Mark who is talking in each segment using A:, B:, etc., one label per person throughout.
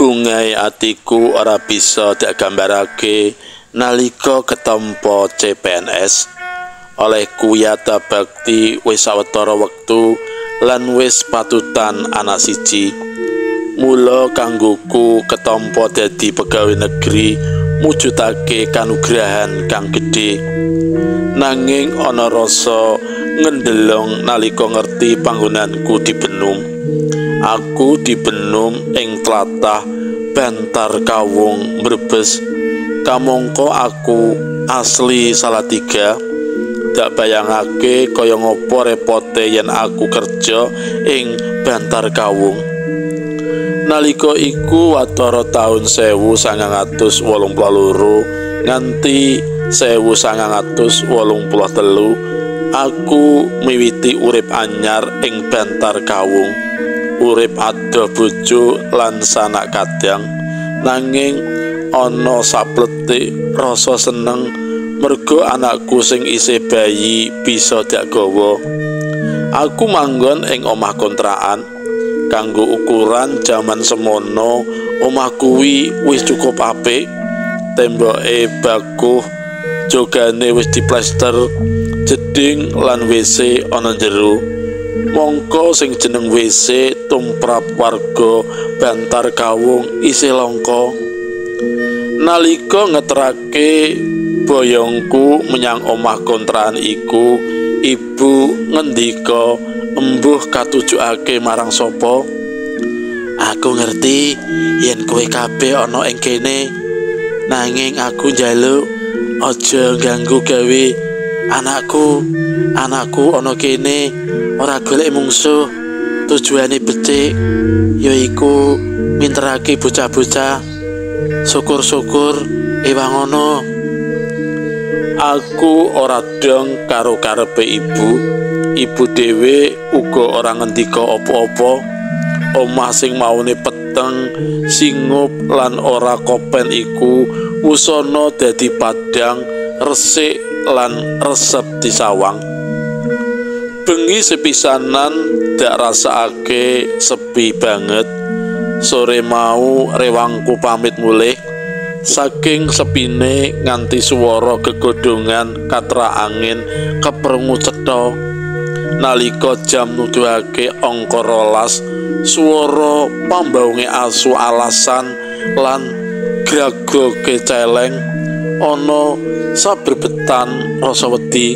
A: Bungai atiku ora bisa dak gambarake nalika ketampa CPNS. Olehku yata bakti wis sawetara wektu lan wis patutan anak siji. Mula kanggoku ketampa dadi pegawai negeri mujudake kanugrahan kang gedhe. Nanging ana rasa ngendelong nalika ngerti panggonanku dibenum. Aku dibenum ing tlatah Bantar Kawung Brebes. Kamangka aku asli Salatiga. Dak bayangake kaya ngopo repote yen aku kerja ing Bantar Kawung. Nalika iku watara taun 1982 nganti 1983 aku miwiti urip anyar ing Bantar Kawung. Urip adoh bojo lan sanak kadang, nanging ana sapletik rasa seneng merga anakku sing isih bayi bisa dak gawa. Aku manggon ing omah kontrakan. Kanggo ukuran jaman semono, omah kuwi wis cukup apik. Temboke bakuh, jogane wis diplester, jeding lan WC ana jero. Mongko sing jeneng WC tumrap warga Bantar Kawung isih langka. Nalika ngeterake boyongku menyang omah kontrakan iku, ibu ngendika, "Embuh katujukake marang sapa? Aku ngerti yen kowe kabeh ana ing kene, nanging aku njaluk aja ganggu gawe anakku ana kene, ora golek mungsuh. Tujuane becik yaiku minterake bocah-bocah. Syukur-syukur ewangono." Aku ora dong karo karepe ibu. Ibu dhewe uga ora ngendika apa-apa. Omah sing maune peteng, singup lan ora kopen iku wusana dadi padang, resik lan resep disawang. Bengi sepisanan dak rasakake sepi banget. Sore mau rewangku pamit mulih. Saking sepine nganti swara gegodhongan katra angin keprungu cetha. Nalika jam nuduhake angka 12, swara pambaunge asu alasan lan gragoge celeng ana sabrebetan rasa wedi.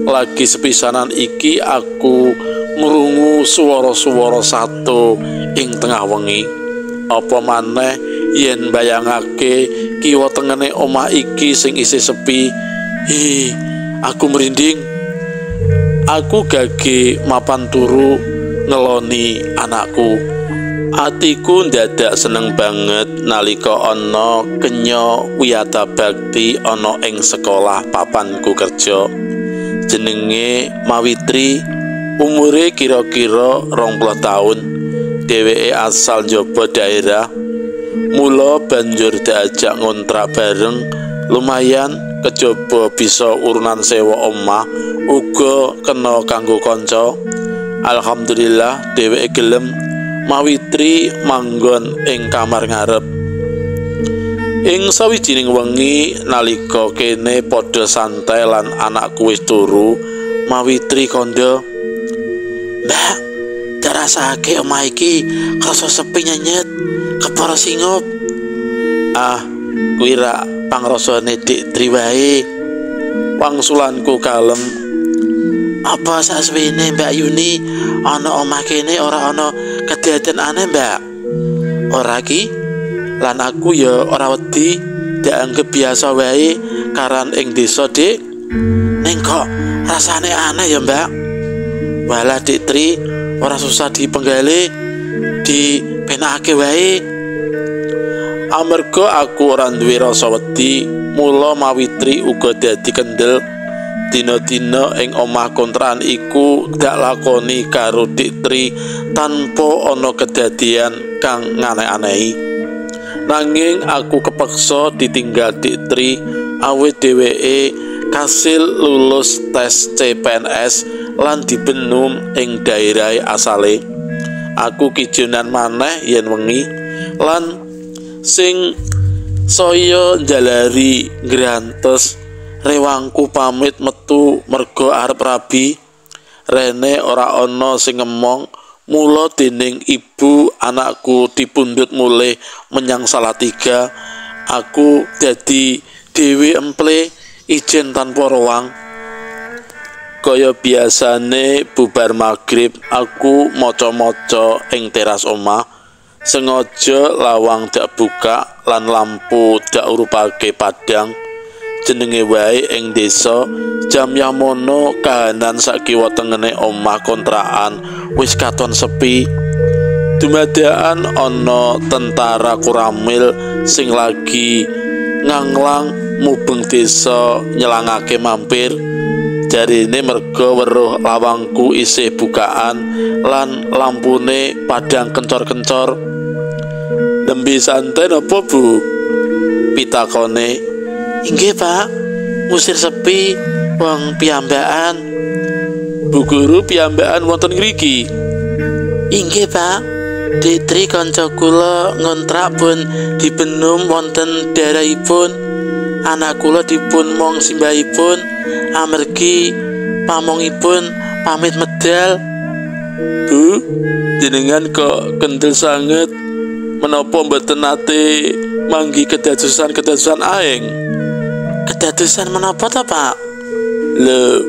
A: Lagi sepisanan iki aku ngrungu swara-swara sato ing tengah wengi. Apa maneh yen bayangake kiwa tengene omah iki sing isih sepi. Aku merinding. Aku gage mapan turu ngeloni anakku. Atiku ndadak seneng banget nalika ana kenya wiyata bakti ana ing sekolah papanku kerja. Jenenge Mawitri, umure kira-kira 20 taun. Dheweke asal njaba daerah. Mula banjur diajak ngontrak bareng. Lumayan kejaba bisa urunan sewa omah, uga kena kanggo kanca. Alhamdulillah dheweke gelem. Mawitri manggon ing kamar ngarep. Ing sawijining wengi nalika kene padha santai lan anakku wis turu, Mawitri kandha, "Mbak, dirasake omah iki krasa sepi nyanyet, kepara singup." Kuwi rak pangrasane Dik Tri wae. Wangsulanku kalem. "Apa sasuwene Mbak Yuni ana omah kene ora ana kedaden aneh, Mbak?" "Ora ki, lan aku ya ora wedi, dianggep biasa wae karan ing desa, Dik. Ning kok rasane aneh ya, Mbak?" "Walah Dik Tri, ora susah dipenggale, dipenake wae." Amarga aku ora duwe rasa wedi, mula Mawitri uga dadi kendel. Dina-dina ing omah kontrakan iku dak lakoni karo Dik Tri tanpa ana kedadian kang nganeh-anehi. Nanging aku kepeksa ditinggal Dik Tri awit dheweke kasil lulus tes CPNS lan dibenum ing daerah asale. Aku kijonan maneh yen wengi lan sing saya njalari ngrantes rewangku pamit metu merga arep rabi. Rene ora ana sing ngemong, mula dening ibu anakku dipundhut mulih menyang Salatiga. Aku dadi dhewe emple ijen tanpa ruang. Kaya biasane bubar magrib aku maca-maca ing teras omah. Sengaja lawang dak buka lan lampu dak urupake padang. Jenenge wae ing desa jam yamono kahanan sakiwa tengene omah kontrakan wis katon sepi. Dumadakan ana tentara Koramil sing lagi nganglang mubeng desa nyelangake mampir. Jarine merga weruh lawangku isih bukaan lan lampune padang kencor-kencor. Nembe santen apa, Bu? Pitakone. Inggih, Pak. Musir sepi wong piyambakan. Bu Guru piyambakan wonten ngriki? Inggih, Pak. Ditri kanca kula ngontrak pun dibenum wonten daerahipun. Anak kula dipun mong simbahipun amargi pamongipun pamit medal. Bu, jenengan kok kendel sanget menapa mboten nate manggi kedadosan aeng? Kedadosan menapa ta, Pak? Lho,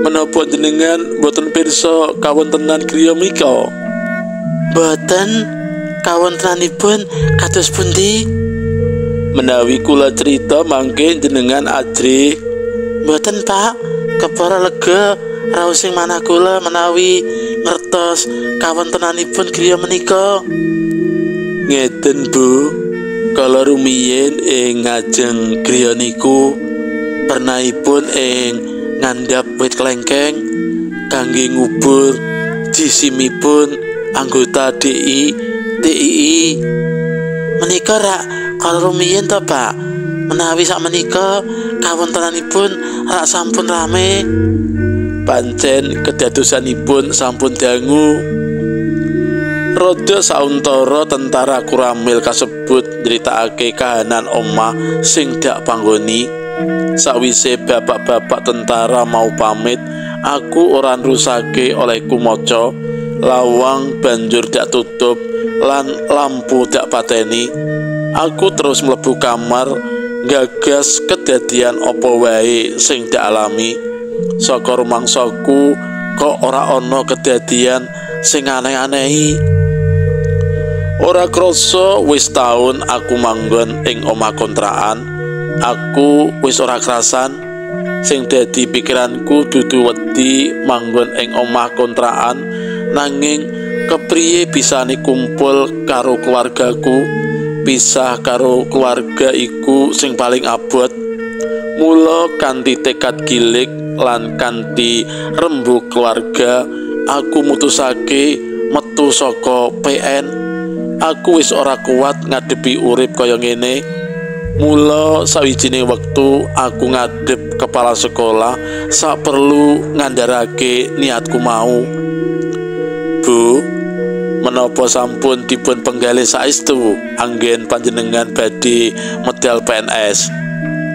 A: menapa jenengan mboten pirsa kawontenan griya menika? Mboten, kawontenanipun kados pundi? Menawi kula cerita mangke jenengan ajrih. Mboten, Pak, kepara lega raosing manah kula menawi ngertos kawontenanipun griya menika. Ngeten, Bu. Kala rumiyin ing ngajeng griya niku pernahipun ing ngandhap wit klengkeng kangge ngubur jisimipun anggota DII. Menika rak kala rumiyin to, Pak. Menawi sakmenika kawontenanipun rak sampun rame. Pancen kedadosanipun sampun dangu. Rada sauntara tentara Koramil kasebut nyritakake kahanan omah sing dak panggoni. Sawise bapak-bapak tentara mau pamit, aku ora nrusake olehku maca. Lawang banjur dak tutup lan lampu dak pateni. Aku terus mlebu kamar gagas kedadian apa wae sing dak alami. Saka rumangsaku kok ora ana kedadian sing aneh-anehi. Ora krasa wis taun aku manggon ing omah kontrakan. Aku wis ora krasan. Sing dadi pikiranku dudu wedi manggon ing omah kontrakan, nanging kepriye bisane kumpul karo keluargaku. Pisah karo keluarga iku sing paling abot. Mula kanthi tekad gilik lan kanthi rembug keluarga, aku mutusake metu saka PN. Aku wis ora kuat ngadepi urip kaya ngene. Mula sawijining wektu aku ngadep kepala sekolah sak perlu ngandharake niatku mau. Bu, menapa sampun dipun penggalih saestu anggen panjenengan badhe medal PNS?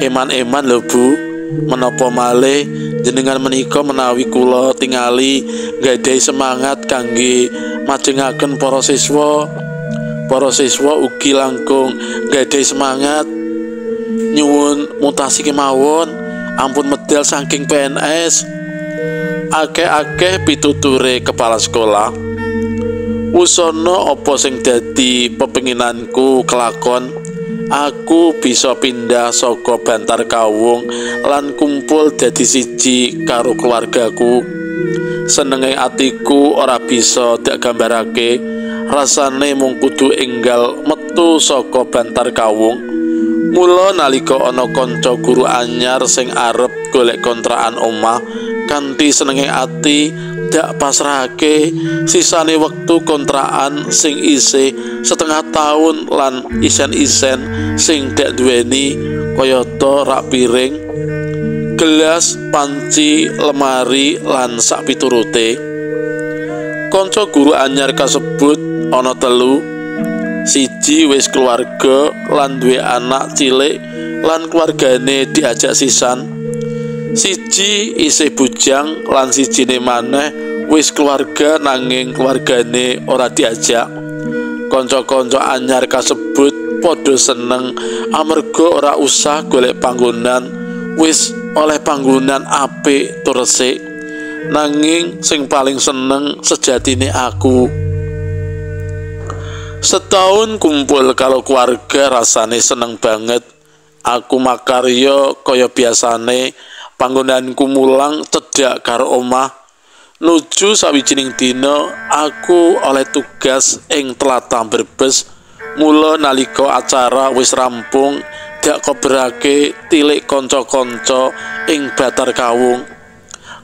A: Eman-eman lho, Bu. Menapa malih jenengan menika menawi kula tingali gadhahi semangat kangge majengaken para siswa. Para siswa ugi langkung gadhahi semangat nyuwun mutasi kemawon ampun medal saking PNS. Akeh-akeh pituture kepala sekolah. Usana apa sing dadi pepenginanku kelakon, aku bisa pindah saka Bantar Kawung lan kumpul dadi siji karo keluargaku. Senenge atiku ora bisa dak gambarake. Rasane mung kudu enggal metu saka Bantar Kawung. Mula nalika ana kanca guru anyar sing arep golek kontrakan omah, kanthi senenge ati dak pasrahake sisane wektu kontrakan sing isih setengah taun lan isen-isen sing dak duweni kayata rak piring, gelas, panci, lemari lan sak piturute. Kanca guru anyar kasebut ana telu. Siji wis keluarga lan duwe anak cilik lan keluargane diajak sisan. Siji isih bujang lan sijine maneh wis keluarga nanging keluargane ora diajak. Kanca-kanca anyar kasebut padha seneng amarga ora usah golek panggonan, wis oleh panggonan apik tur resik. Nanging sing paling seneng sejatine aku. Setahun kumpul kalau keluarga rasane seneng banget. Aku makarya kaya biasane, panggonanku mulang cedhak karo omah. Nuju sawijining dina aku oleh tugas ing tlatah Brebes. Mula nalika acara wis rampung dak koberake tilik kanca-kanca ing Batar Kawung.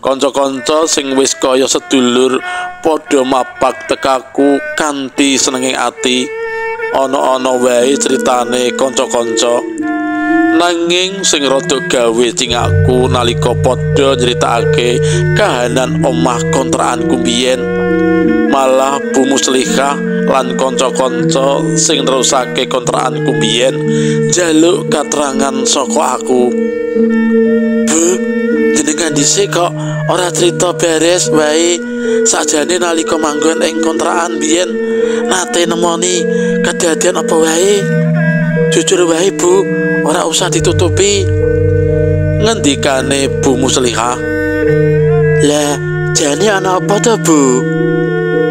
A: Kanca-kanca sing wis kaya sedulur padha mapak tekaku kanthi senenging ati. Ana-ana wae critane kanca-kanca. Nanging sing rada gawe cingakku nalika padha nyritakake kahanan omah kontrakanku biyen. Malah Bu Muslihah lan kanca-kanca sing nerusake kontrakanku biyen njaluk katerangan saka aku. Bu, jenengan dhisik kok ora cerita beres wae. Sakjane nalika manggon ing kontrakan biyen nate nemoni kedadian apa wae? Jujur wae Bu, ora usah ditutupi, ngendikane Bu Muslihah. Lah, jane ana apa to Bu?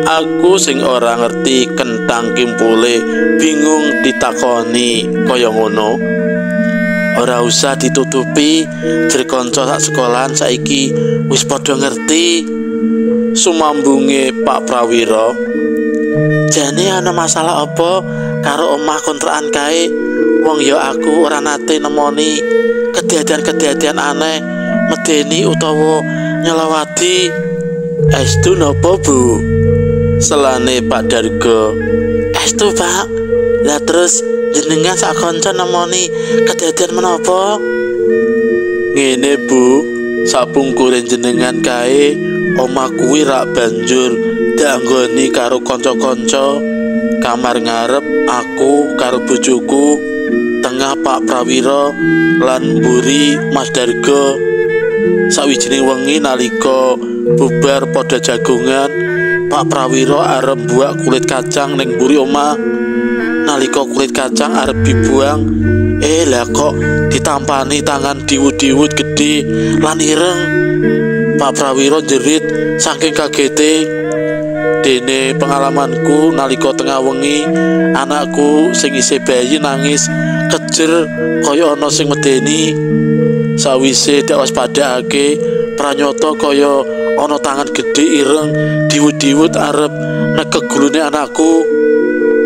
A: Aku sing ora ngerti kentang kimpule bingung ditakoni kaya ngono. Ora usah ditutupi, jer kanca sak sekolahan saiki wis padha ngerti, sumambunge Pak Prawira. Jane ana masalah apa karo omah kontrakan kae? Wong ya aku ora nate nemoni kedadian-kedadian aneh, medeni utawa nyelawati. Estu napa Bu? Selane Pak Dargo. Estu Pak. Lah terus jenengan sak kanca nemoni kedadian menapa? Ngene Bu, sapungkuring jenengan kae omah kuwi rak banjur danggoni karo kanca-kanca. Kamar ngarep aku karo bojoku, tengah Pak Prawira lan mburi Mas Dargo. Sawijining wengi nalika bubar padha jagongan, Pak Prawira arep buak kulit kacang ning mburi omah. Nalika kulit kacang arep dibuang, lah kok ditampani tangan diwud-diwud gede lan ireng. Pak Prawira jerit saking kagete. Dene pengalamanku nalika tengah wengi anakku sing isih bayi nangis kejer kaya ana sing medeni. Sawise dak waspadakake pranyata kaya ana tangan gede ireng diwud-diwud arep nekek gulune anakku.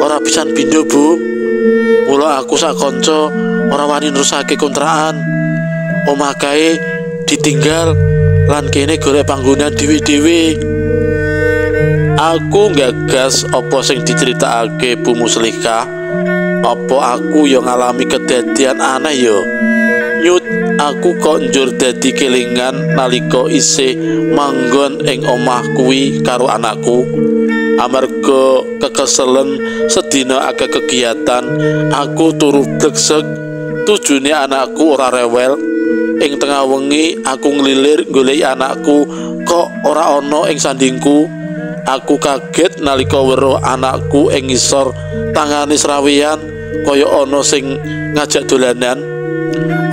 A: Ora pisan pindho Bu. Mula aku sak kanca ora wani nerusake kontrakan. Omah kae ditinggal lan kene golek panggonan dhewe-dhewe. Aku gagas apa sing diceritakake Bu Muslihah. Apa aku yo ngalami kedadian aneh yo? Nyut, aku kok njur dadi kelingan nalika isih manggon ing omah kuwi karo anakku. Amarga kekeselen sedina akeh kegiatan, aku turu bleksek. Tujune anakku ora rewel. Ing tengah wengi aku nglilir goleki anakku kok ora ana ing sandingku. Aku kaget nalika weruh anakku ing ngisor tangane sraweyan kaya ana sing ngajak dolanan.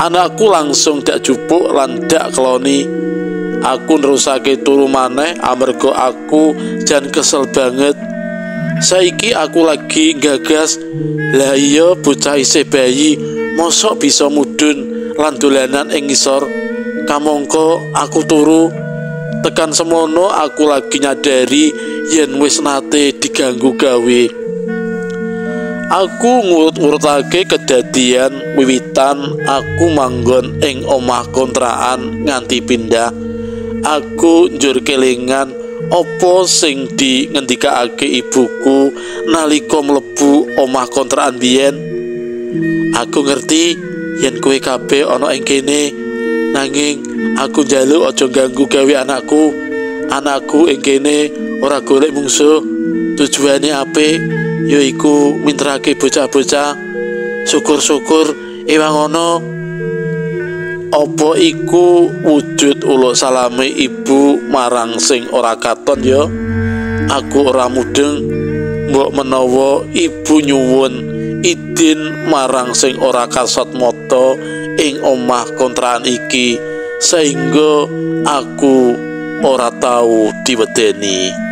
A: Anakku langsung dak jupuk lan dak keloni. Aku nerusake turu maneh amarga aku jan kesel banget. Saiki aku lagi gagas, lah iya bocah isih bayi mosok bisa mudhun lan dolanan ing ngisor. Kamangka aku turu. Tekan semono aku lagi nyadari yen wis nate diganggu gawe. Aku ngurut-ngurutake kedadian wiwitan aku manggon ing omah kontrakan nganti pindah. Aku njur kelingan apa sing dingendikake ibuku nalika mlebu omah kontrakan biyen. Aku ngerti yen kowe kabeh ana ing kene, nanging aku njaluk aja ganggu gawe anakku. Anakku ing kene ora golek mungsuh. Tujuane apik, yaiku mintrake bocah-bocah. Syukur-syukur iwang ngono. Apa iku wujud ulo salame ibu marang sing ora katon ya? Aku ora mudeng, mbok menawa ibu nyuwun idin marang sing ora kasat mata ing omah kontrakan iki, sehingga aku ora tahu diwedeni.